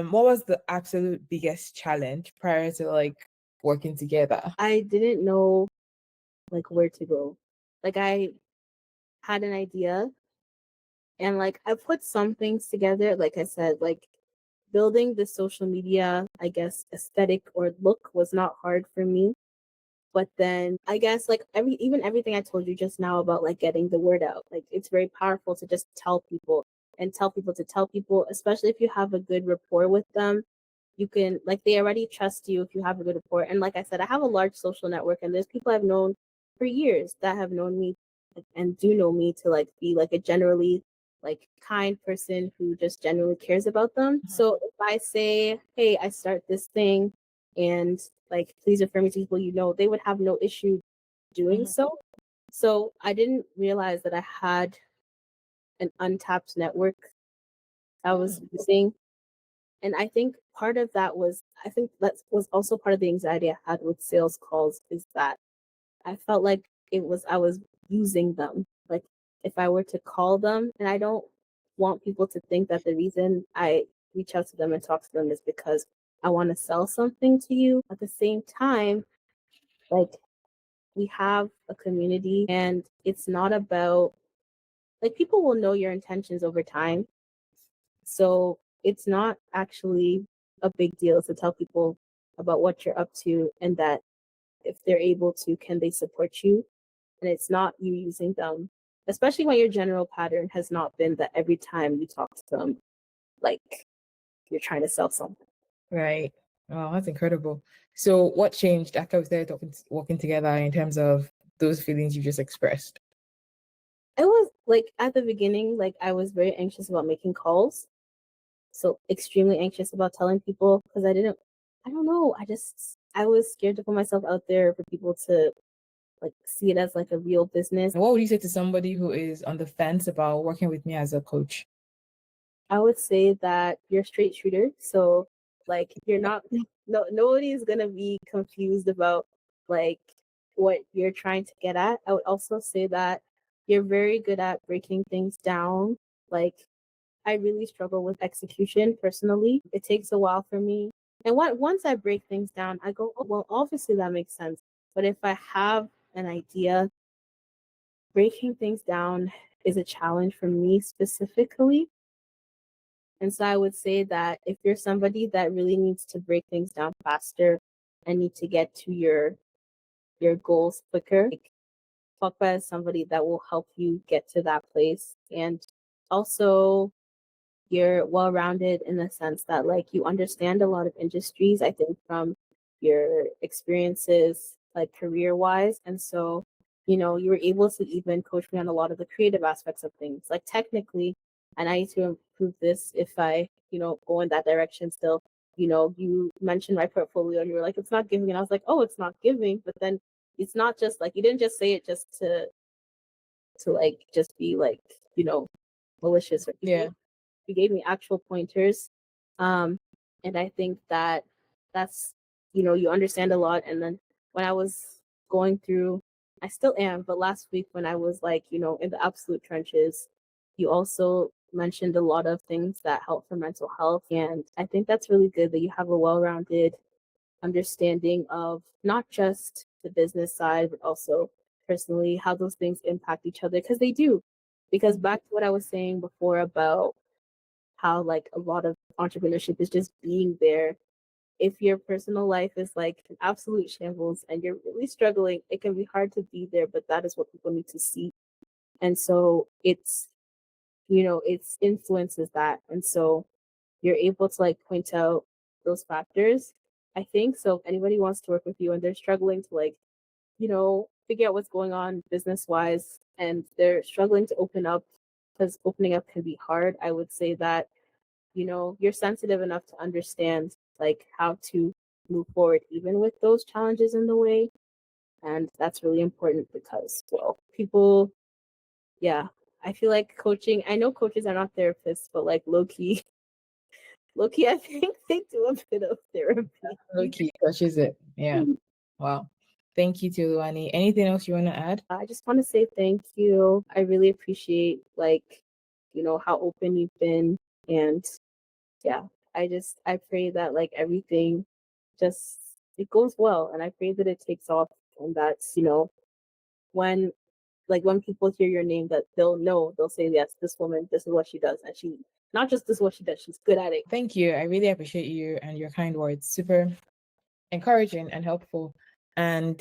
What was the absolute biggest challenge prior to like working together? I didn't know like where to go. Like I had an idea and like I put some things together. Like I said, like building the social media, I guess, aesthetic or look was not hard for me. But then I guess like everything I told you just now about like getting the word out, like it's very powerful to just tell people and tell people to tell people, especially if you have a good rapport with them. You can like they already trust you if you have a good rapport. And like I said, I have a large social network and there's people I've known for years that have known me and do know me to like be like a generally like kind person who just genuinely cares about them. So if I say, hey, I start this thing and like please refer me to people you know, they would have no issue doing Mhm. so. So I didn't realize that I had an untapped network I was Mm. using. And I think part of that was, I think that was also part of the anxiety I had with sales calls is that I felt like I was using them. Like if I were to call them, and I don't want people to think that the reason I reach out to them and talk to them is because I want to sell something to you. At the same time, like we have a community and it's not about like people will know your intentions over time. So it's not actually a big deal to tell people about what you're up to and that if they're able to, can they support you? And it's not you using them, especially when your general pattern has not been that every time you talk to them, like you're trying to sell something. Right. Oh, that's incredible. So what changed after we started working together in terms of those feelings you just expressed? It was like at the beginning, like I was very anxious about making calls. So extremely anxious about telling people because I don't know, I was scared to put myself out there for people to like see it as like a real business. And what would you say to somebody who is on the fence about working with me as a coach? I would say that you're a straight shooter. So like you're not nobody is gonna be confused about like what you're trying to get at. I would also say that you're very good at breaking things down. Like I really struggle with execution personally. It takes a while for me. And once I break things down, I go, oh, well, obviously that makes sense. But if I have an idea, breaking things down is a challenge for me specifically. And so I would say that if you're somebody that really needs to break things down faster and need to get to your goals quicker, like Pogba is somebody that will help you get to that place. And also you're well rounded in the sense that like you understand a lot of industries, I think from your experiences like career wise. And so, you know, you were able to even coach me on a lot of the creative aspects of things. Like technically, and I need to improve this if I, you know, go in that direction still. You know, you mentioned my portfolio and you were like, it's not giving. And I was like, oh, it's not giving. But then it's not just like you didn't just say it just to like just be like, you know, malicious or Yeah. evil. You gave me actual pointers. Um, and I think that that's, you know, you understand a lot. And then when I was going through, I still am, but last week when I was like, you know, in the absolute trenches, you also mentioned a lot of things that help for mental health. And I think that's really good that you have a well rounded understanding of not just the business side, but also personally how those things impact each other because they do. Because back to what I was saying before about how like a lot of entrepreneurship is just being there. If your personal life is like an absolute shambles and you're really struggling, it can be hard to be there, but that is what people need to see. And so it's, you know, it's influences that. And so you're able to like point out those factors. I think so. If anybody wants to work with you and they're struggling to like, you know, figure out what's going on business wise and they're struggling to open up because opening up can be hard, I would say that you know you're sensitive enough to understand like how to move forward even with those challenges in the way, and that's really important because well people, yeah, I feel like coaching, I know coaches are not therapists, but like low key I think they do a bit of therapy. Okay, touches it. Yeah. Wow. Thank you, Tiluani. Anything else you want to add? I just want to say thank you. I really appreciate like, you know, how open you've been, and yeah. I pray that like everything just it goes well, and I pray that it takes off, and that's when when people hear your name, that they'll say, yes, this woman, this is what she does, and she not just this is what she does, she's good at it. Thank you. I really appreciate you and your kind words. Super encouraging and helpful. And